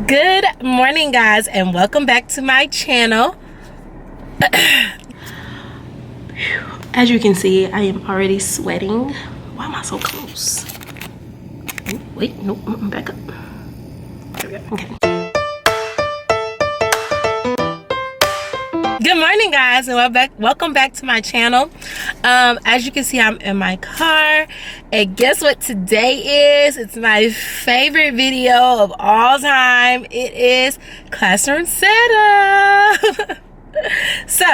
Good morning, guys, and welcome back to my channel. As you can see, I am already sweating. Why am I so close? Oh, wait, nope, back up. There we go. Okay. Good morning, guys, and welcome back to my channel. As you can see, I'm in my car, and guess what today is? It's my favorite video of all time. It is classroom setup. So,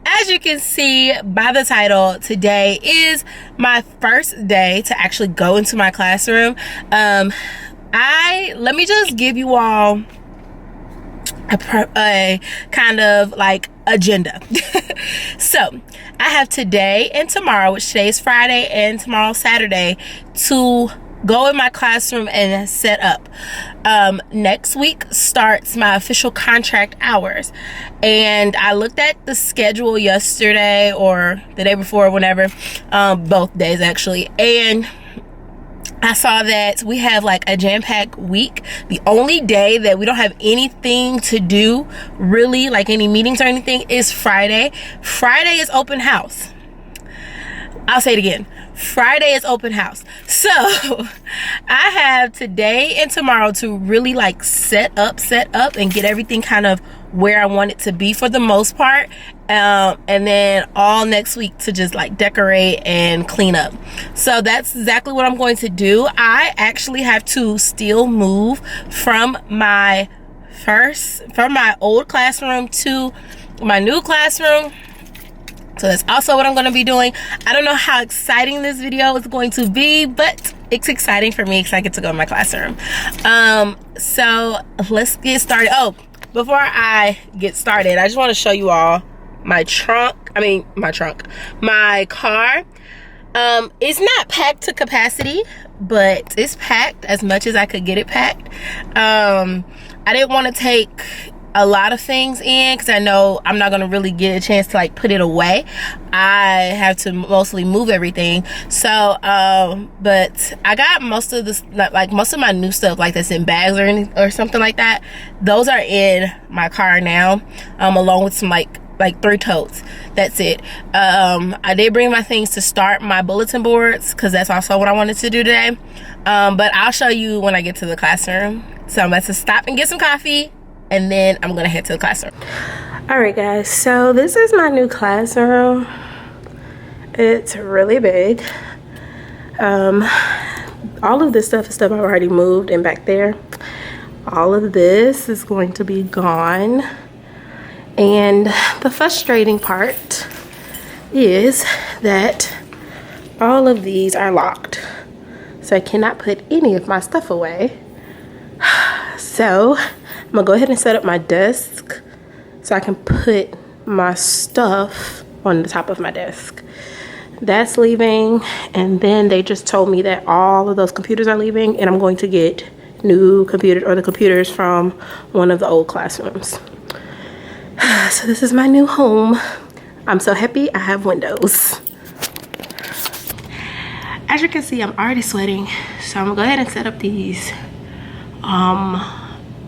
as you can see by the title, today is my first day to actually go into my classroom. Let me just give you all a kind of like agenda. So I have today and tomorrow, which today is Friday and tomorrow Saturday, to go in my classroom and set up. Next week starts my official contract hours, and I looked at the schedule yesterday or the day before, whenever, both days actually, and I saw that we have like a jam-packed week. The only day that we don't have anything to do, really, like any meetings or anything, is Friday. Friday is open house. I'll say it again. Friday is open house. So I have today and tomorrow to really like set up and get everything kind of where I want it to be for the most part, and then all next week to just like decorate and clean up. So that's exactly what I'm going to do. I actually have to still move from my old classroom to my new classroom. So that's also what I'm going to be doing. I don't know how exciting this video is going to be, but it's exciting for me because I get to go in my classroom. So let's get started. Oh, before I get started, I just want to show you all my car. It's not packed to capacity, but it's packed as much as I could get it packed. I didn't want to take a lot of things in because I know I'm not gonna really get a chance to like put it away. I have to mostly move everything. So but I got most of this, like most of my new stuff, like that's in bags or something like that. Those are in my car now, along with some like 3 totes. That's it. I did bring my things to start my bulletin boards because that's also what I wanted to do today. But I'll show you when I get to the classroom. So I'm about to stop and get some coffee, and then I'm gonna head to the classroom. All right, guys, so this is my new classroom. It's really big. All of this stuff is stuff I've already moved, and back there, all of this is going to be gone. And the frustrating part is that all of these are locked, so I cannot put any of my stuff away. So I'm gonna go ahead and set up my desk so I can put my stuff on the top of my desk. That's leaving, and then they just told me that all of those computers are leaving, and I'm going to get new computers, or the computers from one of the old classrooms. So this is my new home. I'm so happy I have windows. As you can see, I'm already sweating, so I'm gonna go ahead and set up these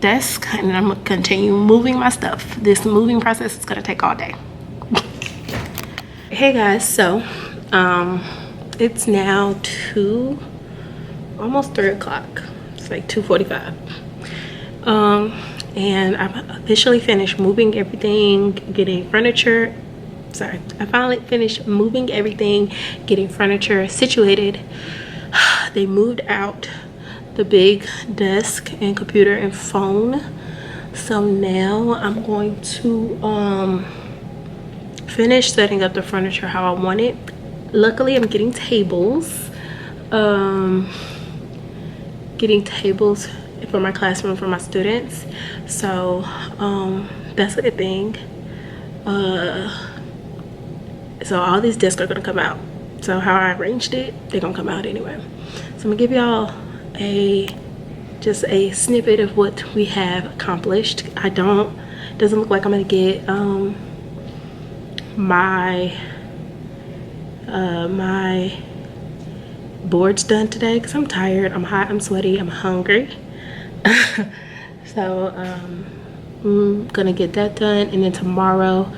desk, and I'm gonna continue moving my stuff. This moving process is gonna take all day. Hey guys, so it's now almost 3 o'clock. It's like 2:45. And I've officially finished moving everything, getting furniture. Sorry, I finally finished moving everything, getting furniture situated. They moved out the big desk and computer and phone. So now I'm going to finish setting up the furniture how I want it. Luckily, I'm getting tables. Getting tables for my classroom for my students. So that's a good thing. So all these desks are gonna come out. So how I arranged it, they're gonna come out anyway. So I'm gonna give y'all just a snippet of what we have accomplished. Doesn't look like I'm gonna get my boards done today because I'm tired, I'm hot, I'm sweaty, I'm hungry. So So I'm gonna get that done, and then tomorrow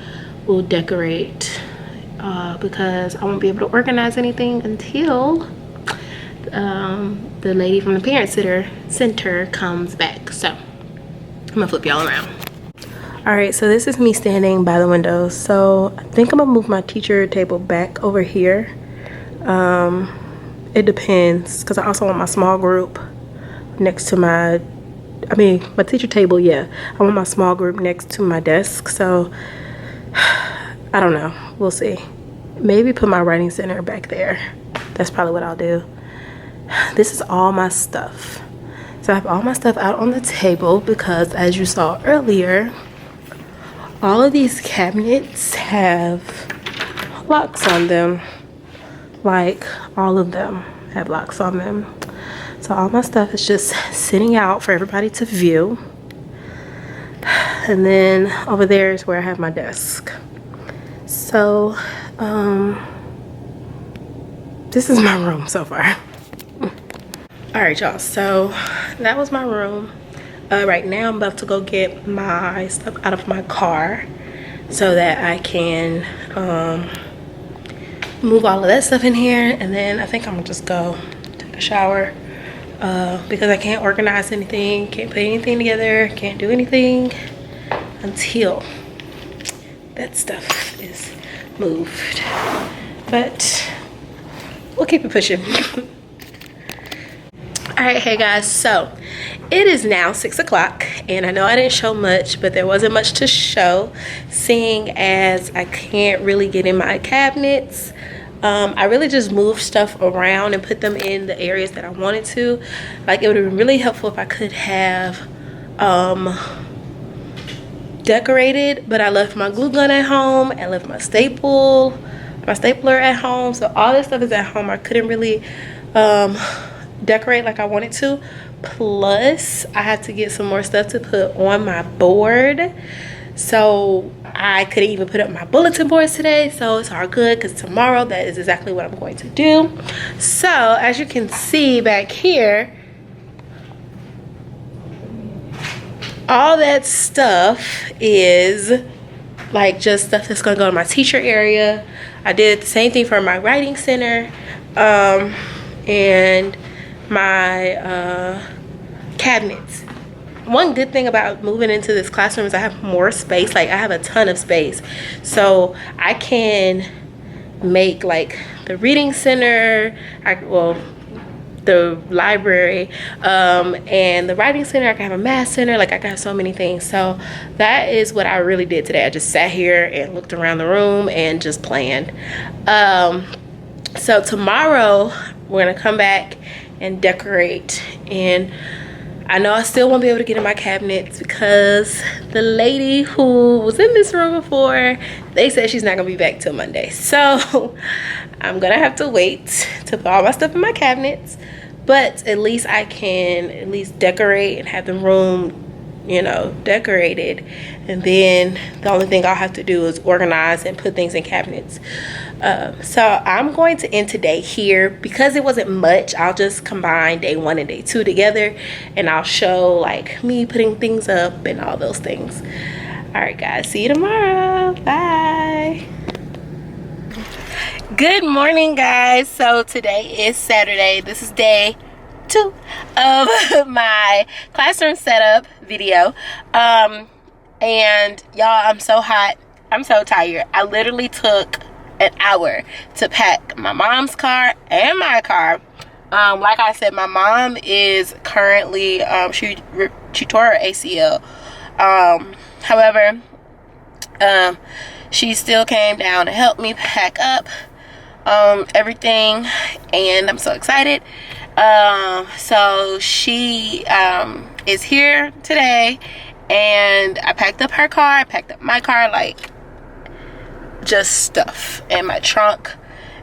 we'll decorate because I won't be able to organize anything until the lady from the parent center comes back. So I'm gonna flip y'all around. All right, so this is me standing by the window. So I think I'm gonna move my teacher table back over here. It depends, because I also want my small group next to my teacher table. Yeah, I want my small group next to my desk. So I don't know, we'll see. Maybe put my writing center back there. That's probably what I'll do. This is all my stuff. So I have all my stuff out on the table because, as you saw earlier, all of these cabinets have locks on them. Like, all of them have locks on them. So all my stuff is just sitting out for everybody to view. And then over there is where I have my desk. So this is my room so far. All right, y'all, so that was my room. Right now I'm about to go get my stuff out of my car so that I can move all of that stuff in here, and then I think I'm gonna just go take a shower because I can't organize anything, can't put anything together, can't do anything until that stuff is moved. But we'll keep it pushing. All right, hey guys, so it is now 6 o'clock, and I know I didn't show much, but there wasn't much to show, seeing as I can't really get in my cabinets. I really just moved stuff around and put them in the areas that I wanted to. Like, it would have been really helpful if I could have decorated, but I left my glue gun at home, I left my stapler at home, so all this stuff is at home. I couldn't really decorate like I wanted to. Plus I had to get some more stuff to put on my board, so I couldn't even put up my bulletin boards today. So it's all good, because tomorrow that is exactly what I'm going to do. So as you can see back here, all that stuff is like just stuff that's gonna go in my teacher area. I did the same thing for my writing center and my cabinets. One good thing about moving into this classroom is I have more space. Like, I have a ton of space, so I can make like the reading center, the library, and the writing center. I can have a math center. Like, I can have so many things. So that is what I really did today. I just sat here and looked around the room and just planned. So tomorrow we're gonna come back and decorate, and I know I still won't be able to get in my cabinets because the lady who was in this room before, they said she's not gonna be back till Monday. So I'm gonna have to wait to put all my stuff in my cabinets, but at least I can at least decorate and have the room, you know, decorated. And then the only thing I'll have to do is organize and put things in cabinets. So I'm going to end today here because it wasn't much. I'll just combine day 1 and day 2 together, and I'll show like me putting things up and all those things. All right guys, see you tomorrow. Bye. Good morning guys. So today is Saturday. This is day 2 of my classroom setup video. And y'all, I'm so hot, I'm so tired. I literally took an hour to pack my mom's car and my car. Like I said, my mom is currently she tore her ACL. However, she still came down to help me pack up everything, and I'm so excited. So she is here today, and I packed up her car, I packed up my car, like just stuff. And my trunk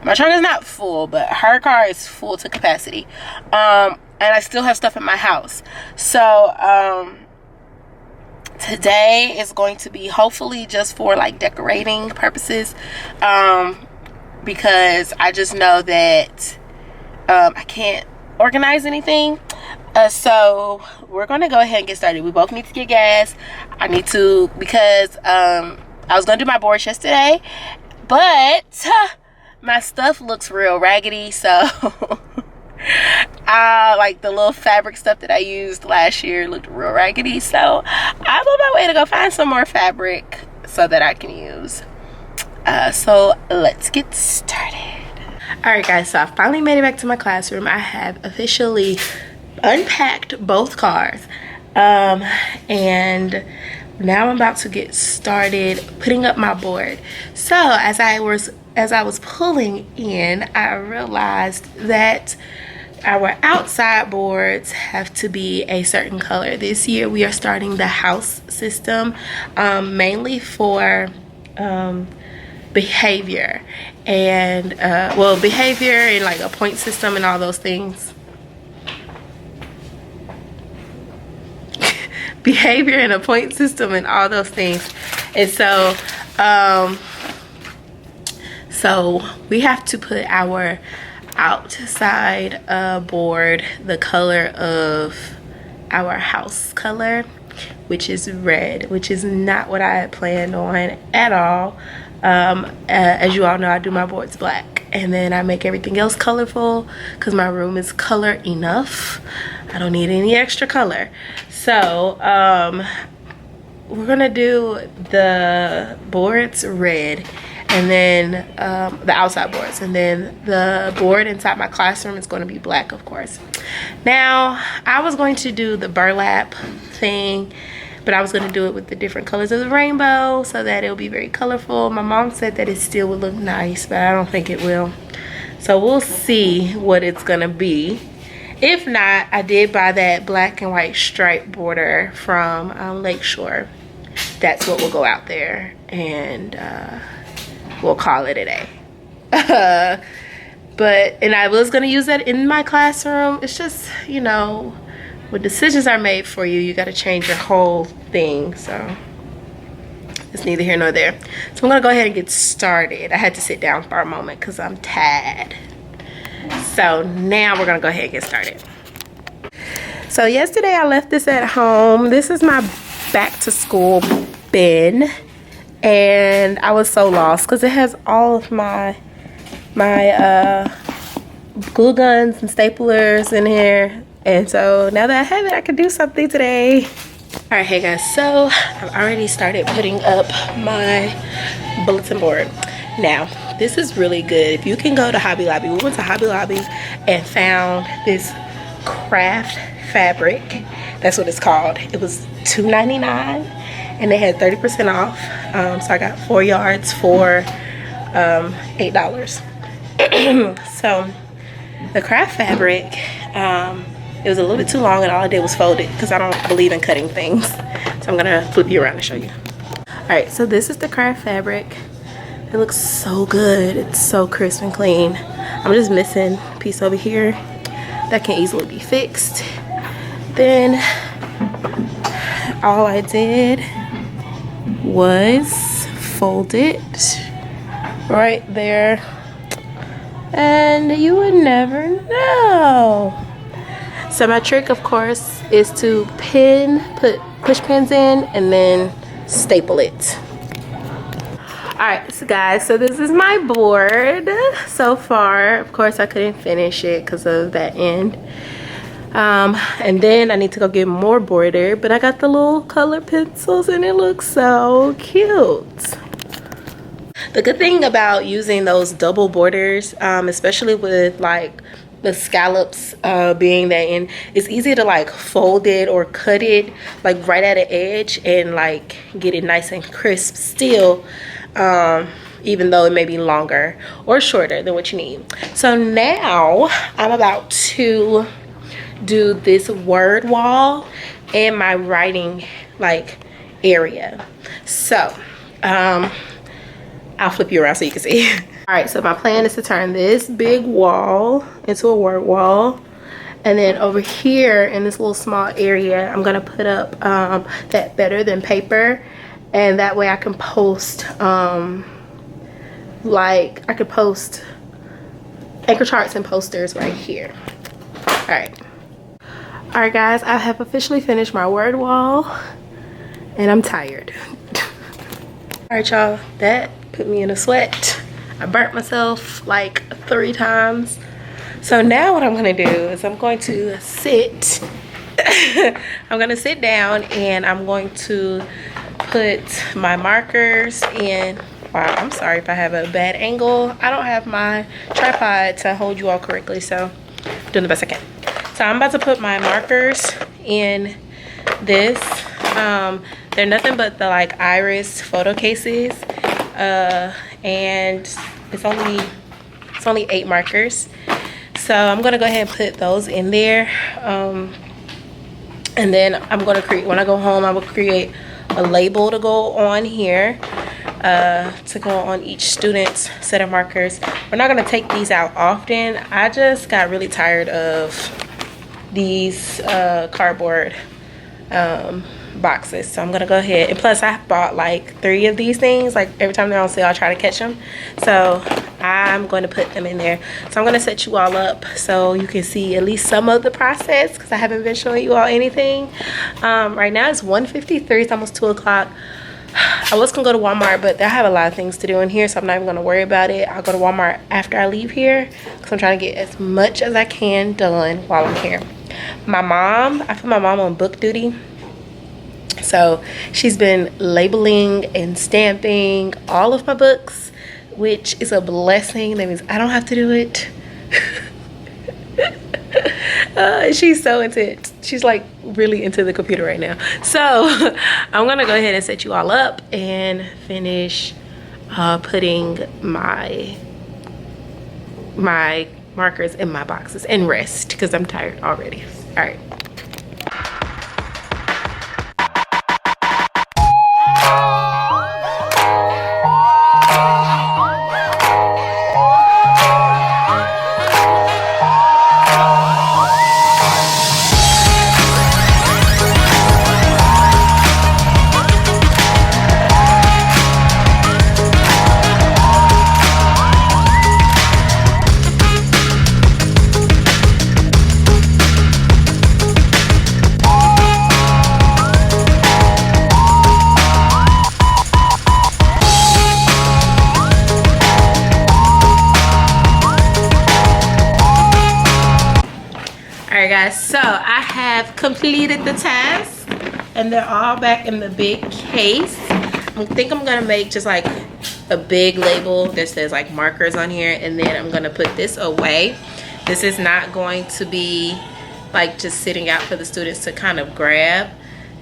is not full, but her car is full to capacity. And I still have stuff in my house. So today is going to be hopefully just for like decorating purposes, because I just know that I can't organize anything. So we're gonna go ahead and get started. We both need to get gas. I need to, because I was gonna do my boards yesterday, but my stuff looks real raggedy, so like the little fabric stuff that I used last year looked real raggedy, so I'm on my way to go find some more fabric so that I can use. So let's get started. All right, guys, so I finally made it back to my classroom. I have officially unpacked both cars, and now I'm about to get started putting up my board. So as I was pulling in, I realized that our outside boards have to be a certain color. This year we are starting the house system, mainly for behavior and behavior and like a point system and all those things. Behavior and a point system and all those things. And so so we have to put our outside board the color of our house color, which is red, which is not what I had planned on at all. As you all know, I do my boards black, and then I make everything else colorful because my room is color enough. I don't need any extra color. So we're gonna do the boards red, and then the outside boards, and then the board inside my classroom is going to be black, of course. Now I was going to do the burlap thing, but I was going to do it with the different colors of the rainbow so that it'll be very colorful. My mom said that it still would look nice, but I don't think it will. So we'll see what it's going to be. If not, I did buy that black and white stripe border from Lakeshore. That's what will go out there, and we'll call it a day. And I was going to use that in my classroom. It's just, you know, when decisions are made for you, you got to change your whole thing. So it's neither here nor there. So I'm gonna go ahead and get started. I had to sit down for a moment because I'm tired. So now we're gonna go ahead and get started. So yesterday I left this at home. This is my back to school bin, and I was so lost because it has all of my glue guns and staplers in here. And so now that I have it, I can do something today. All right, hey guys, so I've already started putting up my bulletin board. Now, this is really good. If you can go to Hobby Lobby, we went to Hobby Lobby and found this craft fabric. That's what it's called. It was $2.99 and they had 30% off. So I got 4 yards for $8. So the craft fabric, it was a little bit too long, and all I did was fold it because I don't believe in cutting things. So I'm gonna flip you around and show you. All right, so this is the craft fabric. It looks so good. It's so crisp and clean. I'm just missing a piece over here that can easily be fixed. Then all I did was fold it right there, and you would never know. So my trick, of course, is to put push pins in and then staple it. All right, so guys, so this is my board so far. Of course, I couldn't finish it because of that end. And then I need to go get more border, but I got the little color pencils and it looks so cute. The good thing about using those double borders, especially with like the scallops being that end, it's easy to like fold it or cut it like right at an edge and like get it nice and crisp still, even though it may be longer or shorter than what you need. So now I'm about to do this word wall and my writing like area. So I'll flip you around so you can see. All right, so my plan is to turn this big wall into a word wall, and then over here in this little small area I'm gonna put up that better than paper, and that way I can post like I could post anchor charts and posters right here. All right, All right, guys, I have officially finished my word wall, and I'm tired. All right, y'all, that put me in a sweat. I burnt myself like 3 times. So now what I'm gonna do is I'm going to sit. I'm gonna sit down and I'm going to put my markers in. Wow, I'm sorry if I have a bad angle. I don't have my tripod to hold you all correctly, so I'm doing the best I can. So I'm about to put my markers in this. They're nothing but the like iris photo cases, and it's only 8 markers. So I'm gonna go ahead and put those in there, and then I'm gonna create, when I go home, I will create a label to go on here, to go on each student's set of markers. We're not gonna take these out often. I just got really tired of these cardboard boxes, so I'm gonna go ahead, and plus I bought like 3 of these things. Like every time they're on sale I try to catch them, so I'm going to put them in there. So I'm going to set you all up so you can see at least some of the process, because I haven't been showing you all anything. Right now it's 1:53, it's almost 2 o'clock. I was gonna go to Walmart, but I have a lot of things to do in here, so I'm not even gonna worry about it. I'll go to Walmart after I leave here, because I'm trying to get as much as I can done while I'm here. I put my mom on book duty, so she's been labeling and stamping all of my books, which is a blessing. That means I don't have to do it. She's so into it. She's like really into the computer right now. So I'm gonna go ahead and set you all up and finish putting my markers in my boxes and rest, because I'm tired already. All right. Alright guys, so I have completed the task and they're all back in the big case. I think I'm gonna make just like a big label that says like markers on here, and then I'm gonna put this away. This is not going to be like just sitting out for the students to kind of grab.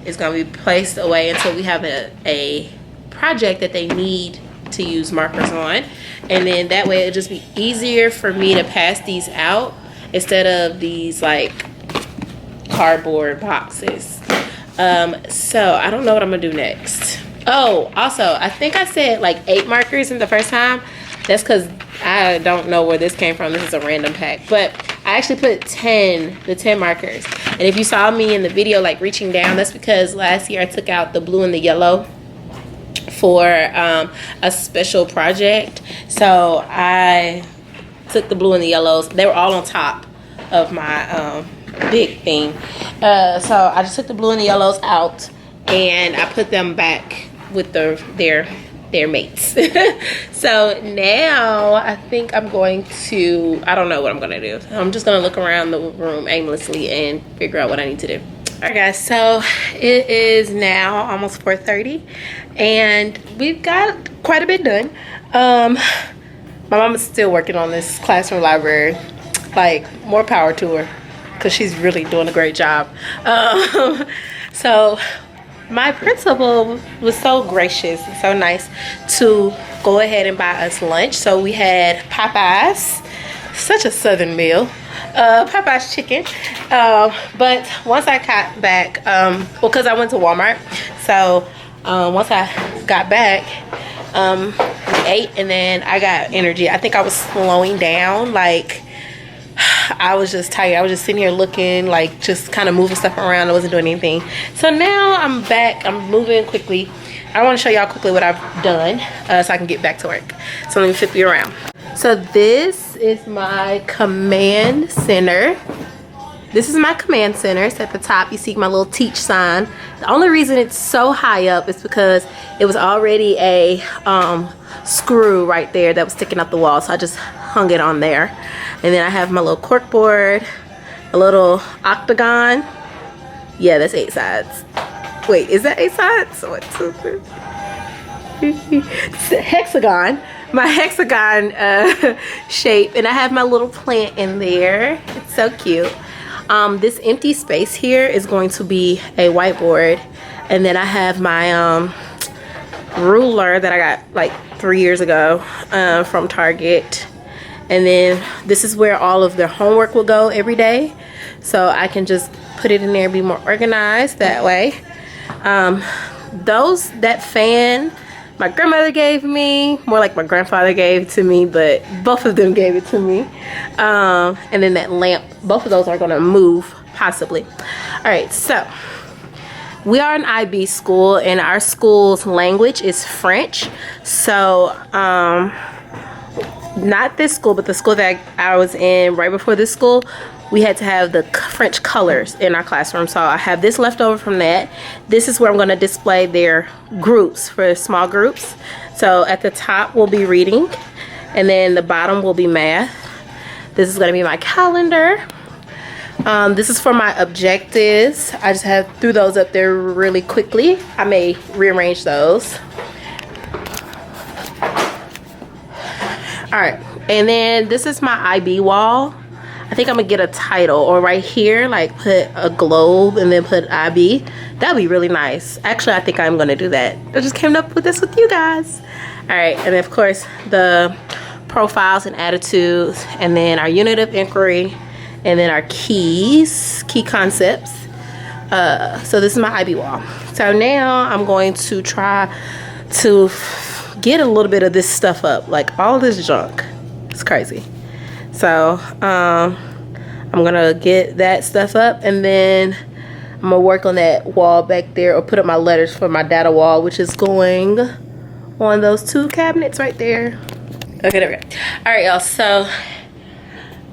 It's gonna be placed away until we have a project that they need to use markers on, and then that way it'll just be easier for me to pass these out instead of these like cardboard boxes. So I don't know what I'm gonna do next. Oh, also I think I said like 8 markers in the first time. That's because I don't know where this came from. This is a random pack, but I actually put the 10 markers. And if you saw me in the video like reaching down, that's because last year I took out the blue and the yellow for a special project. So I took the blue and the yellows. They were all on top of my big thing. So I just took the blue and the yellows out and I put them back with their mates. So now I think I'm going to, I don't know what I'm gonna do. I'm just gonna look around the room aimlessly and figure out what I need to do. All right guys, so it is now almost 4:30 and we've got quite a bit done. My mom is still working on this classroom library. Like, more power to her, because she's really doing a great job. So my principal was so gracious and so nice to go ahead and buy us lunch. So we had Popeyes, such a southern meal, Popeyes chicken. But once I got back, well, because I went to Walmart, so once I got back, we ate, and then I got energy. I think I was slowing down, like I was just tired. I was just sitting here looking, like just kind of moving stuff around. I wasn't doing anything. So now I'm back. I'm moving quickly. I want to show y'all quickly what I've done so I can get back to work. So let me flip you around. So this is my command center. this is my command center. It's at the top. You see my little teach sign. The only reason it's so high up is because it was already a screw right there that was sticking out the wall, so I just hung it on there. And then I have my little cork board, a little octagon. Yeah, that's 8 sides. Wait, is that 8 sides? 1, 2, 3. It's a hexagon. My hexagon shape, and I have my little plant in there. It's so cute. This empty space here is going to be a whiteboard, and then I have my ruler that I got like 3 years ago from Target. And then this is where all of their homework will go every day, so I can just put it in there and be more organized that way. That fan my grandmother gave me, more like my grandfather gave to me, but both of them gave it to me. And then that lamp, both of those are gonna move possibly. All right, so we are an IB school, and our school's language is French. So not this school, but the school that I was in right before this school, we had to have the French colors in our classroom. So I have this left over from that. This is where I'm going to display their groups for small groups. So at the top will be reading, and then the bottom will be math. This is going to be my calendar. This is for my objectives. I just threw those up there really quickly. I may rearrange those. All right, and then this is my IB wall. I think I'm gonna get a title, or right here, like put a globe and then put IB. That'd be really nice. Actually, I think I'm gonna do that. I just came up with this with you guys. All right, and then of course the profiles and attitudes, and then our unit of inquiry, and then our key concepts. So this is my IB wall. So now I'm going to try to get a little bit of this stuff up, like all this junk. It's crazy. So I'm gonna get that stuff up, and then I'm gonna work on that wall back there, or put up my letters for my data wall, which is going on those 2 cabinets right there. Okay, there we go. All right, y'all, so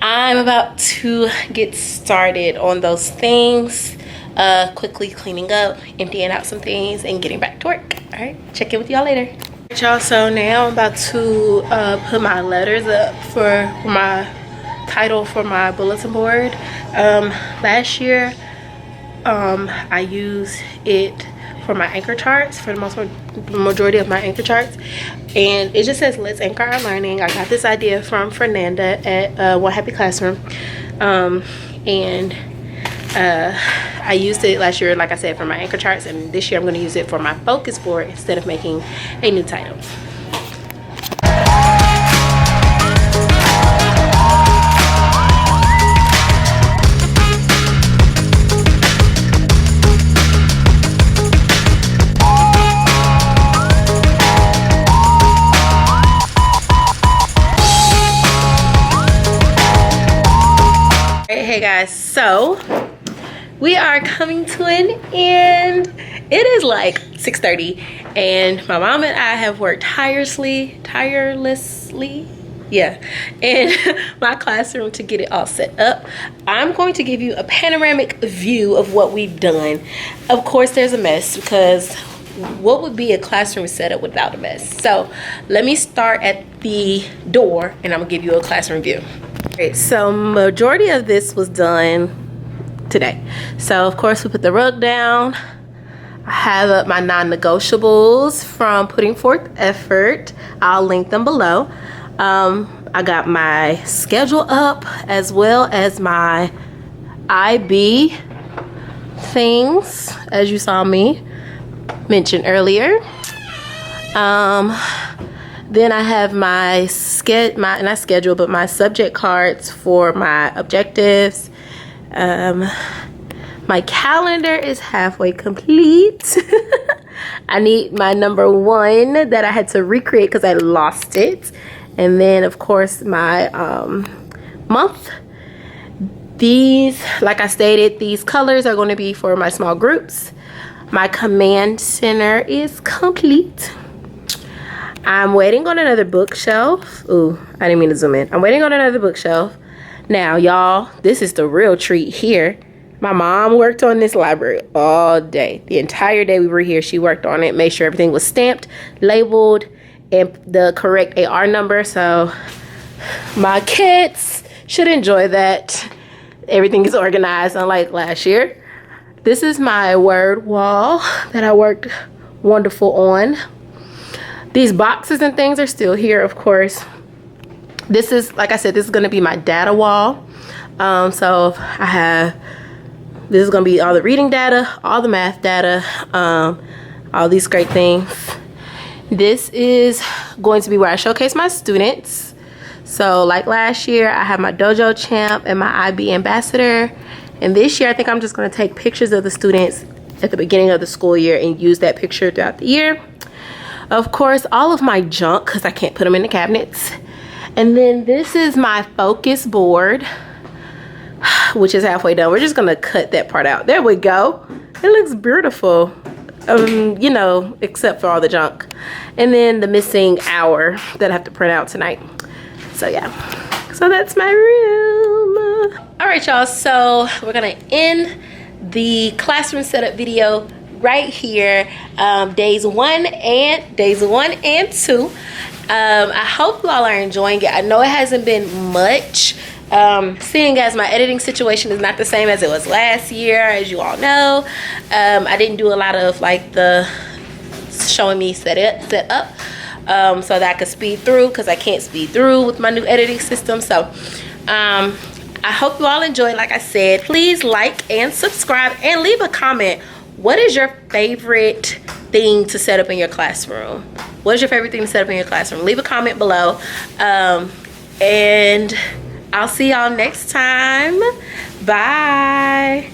I'm about to get started on those things, quickly cleaning up, emptying out some things, and getting back to work. All right, check in with y'all later. Y'all, so now I'm about to put my letters up for my title for my bulletin board. Last year I used it for my anchor charts, for the majority of my anchor charts, and it just says let's anchor our learning. I got this idea from Fernanda at One Happy Classroom, and I used it last year, like I said, for my anchor charts, and this year I'm going to use it for my focus board instead of making a new title. Hey guys, so we are coming to an end. It is like 6:30, and my mom and I have worked tirelessly, yeah, in my classroom to get it all set up. I'm going to give you a panoramic view of what we've done. Of course, there's a mess, because what would be a classroom setup without a mess? So let me start at the door, and I'm gonna give you a classroom view. Alright, so majority of this was done today. So of course we put the rug down. I have up my non-negotiables from Putting Forth Effort. I'll link them below. I got my schedule up, as well as my IB things, as you saw me mention earlier. Then I have my not schedule, but my subject cards for my objectives. My calendar is halfway complete. I need my number 1 that I had to recreate because I lost it. And then of course my month. These, like I stated, these colors are going to be for my small groups. My command center is complete. I'm waiting on another bookshelf. Ooh, I didn't mean to zoom in. I'm waiting on another bookshelf. Now, y'all, this is the real treat here. My mom worked on this library all day. The entire day we were here, she worked on it, made sure everything was stamped, labeled, and the correct AR number. So my kids should enjoy that. Everything is organized, unlike last year. This is my word wall that I worked wonderful on. These boxes and things are still here, of course. This is, like I said, this is going to be my data wall. So I have, this is going to be all the reading data, all the math data, all these great things. This is going to be where I showcase my students. So like last year, I have my dojo champ and my IB ambassador. And this year, I think I'm just going to take pictures of the students at the beginning of the school year and use that picture throughout the year. Of course, all of my junk, because I can't put them in the cabinets. And then this is my focus board, which is halfway done. We're just going to cut that part out. There we go. It looks beautiful, you know, except for all the junk. And then the missing hour that I have to print out tonight. So yeah, so that's my room. All right, y'all, so we're gonna end the classroom setup video right here. Days one and 2. I hope you all are enjoying it. I know it hasn't been much, seeing as my editing situation is not the same as it was last year, as you all know. I didn't do a lot of like the showing me set up. So that I could speed through, because I can't speed through with my new editing system. So I hope you all enjoyed. Like I said, please like and subscribe and leave a comment. What is your favorite thing to set up in your classroom? What is your favorite thing to set up in your classroom? Leave a comment below. And I'll see y'all next time. Bye.